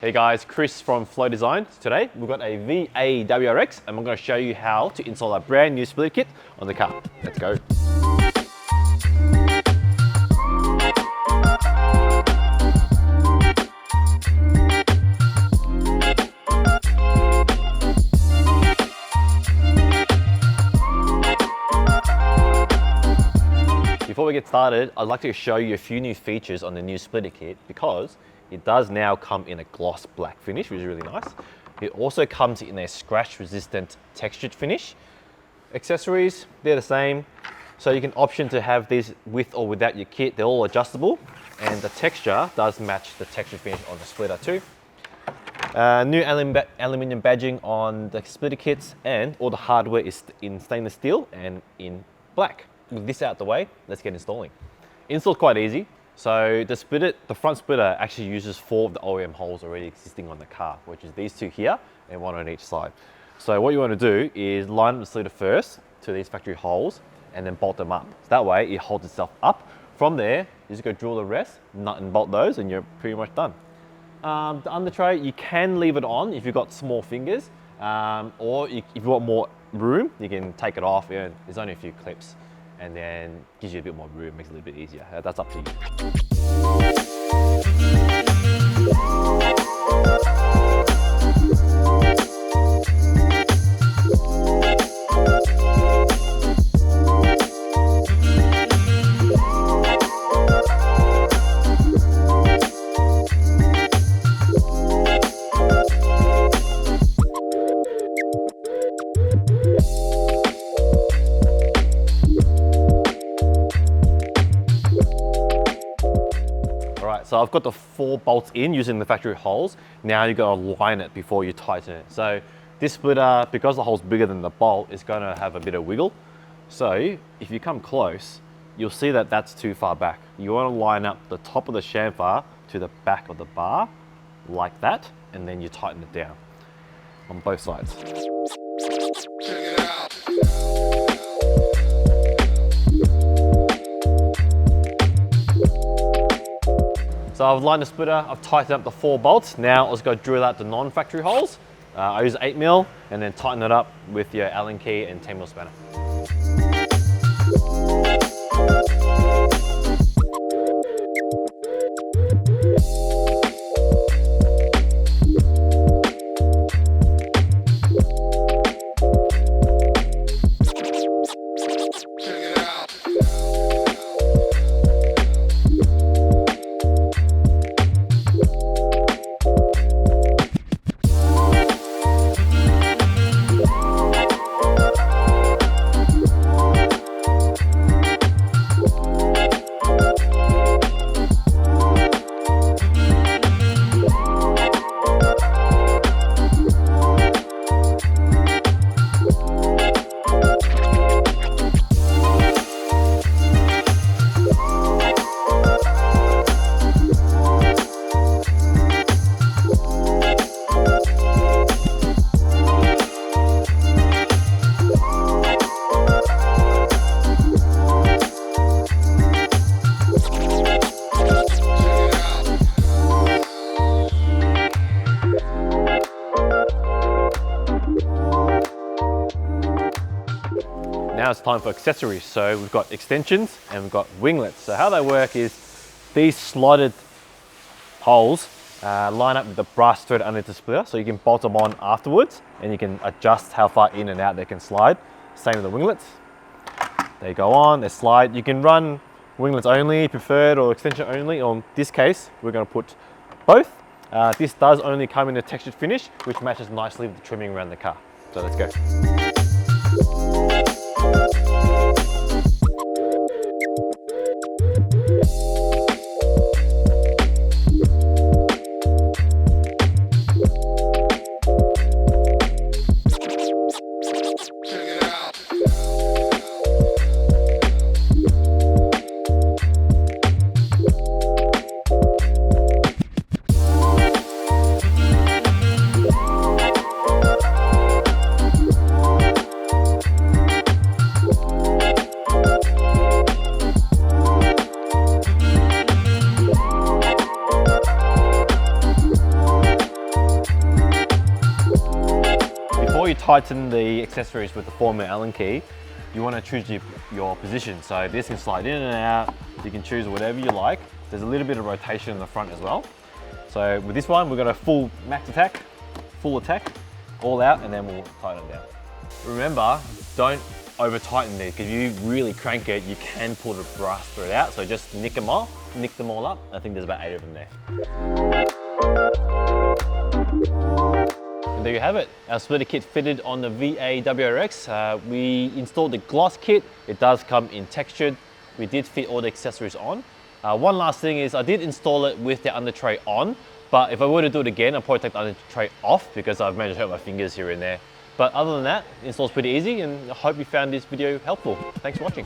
Hey guys, Chris from Flow Design. Today we've got a VA WRX and we're going to show you how to install a brand new split kit on the car. Let's go. Before we get started, I'd like to show you a few new features on the new splitter kit because it does now come in a gloss black finish, which is really nice. It also comes in a scratch resistant textured finish. Accessories, they're the same. So you can option to have these with or without your kit. They're all adjustable and the texture does match the textured finish on the splitter too. New aluminium badging on the splitter kits, and all the hardware is in stainless steel and in black. With this out the way, let's get installing. Install's quite easy. So the front splitter actually uses 4 of the OEM holes already existing on the car, which is these 2 here and 1 on each side. So what you want to do is line up the splitter first to these factory holes and then bolt them up. So that way it holds itself up. From there, you just go drill the rest, nut and bolt those, and you're pretty much done. The under tray, you can leave it on if you've got small fingers, or if you want more room, you can take it off. There's only a few clips, and then gives you a bit more room, makes it a little bit easier. That's up to you. So I've got the 4 bolts in using the factory holes. Now you got to line it before you tighten it. So this splitter, because the hole's bigger than the bolt, is going to have a bit of wiggle. So if you come close, you'll see that that's too far back. You want to line up the top of the chamfer to the back of the bar, like that, and then you tighten it down on both sides. Check it out. So I've lined the splitter, I've tightened up the 4 bolts. Now let's go drill out the non-factory holes. I use 8mm and then tighten it up with your Allen key and 10mm spanner. Now it's time for accessories. So we've got extensions and we've got winglets. So how they work is these slotted holes line up with the brass thread underneath the splitter, so you can bolt them on afterwards and you can adjust how far in and out they can slide. Same with the winglets. They go on, they slide. You can run winglets only, preferred, or extension only. On this case, we're going to put both. This does only come in a textured finish, which matches nicely with the trimming around the car. So let's go. tighten the accessories with the 4mm Allen key, you want to choose your position. So this can slide in and out. You can choose whatever you like. There's a little bit of rotation in the front as well. So with this one, we've got a full max attack, full attack, all out, and then we'll tighten it down. Remember, don't over tighten these, because if you really crank it, you can pull the brass thread out. So just nick them all up. I think there's about 8 of them there. And there you have it, our splitter kit fitted on the WRX. We installed the gloss kit. It does come in textured. We did fit all the accessories on. One last thing is I did install it with the under tray on, but if I were to do it again, I'd probably take the under tray off because I've managed to hurt my fingers here and there. But other than that, the install's pretty easy, and I hope you found this video helpful. Thanks for watching.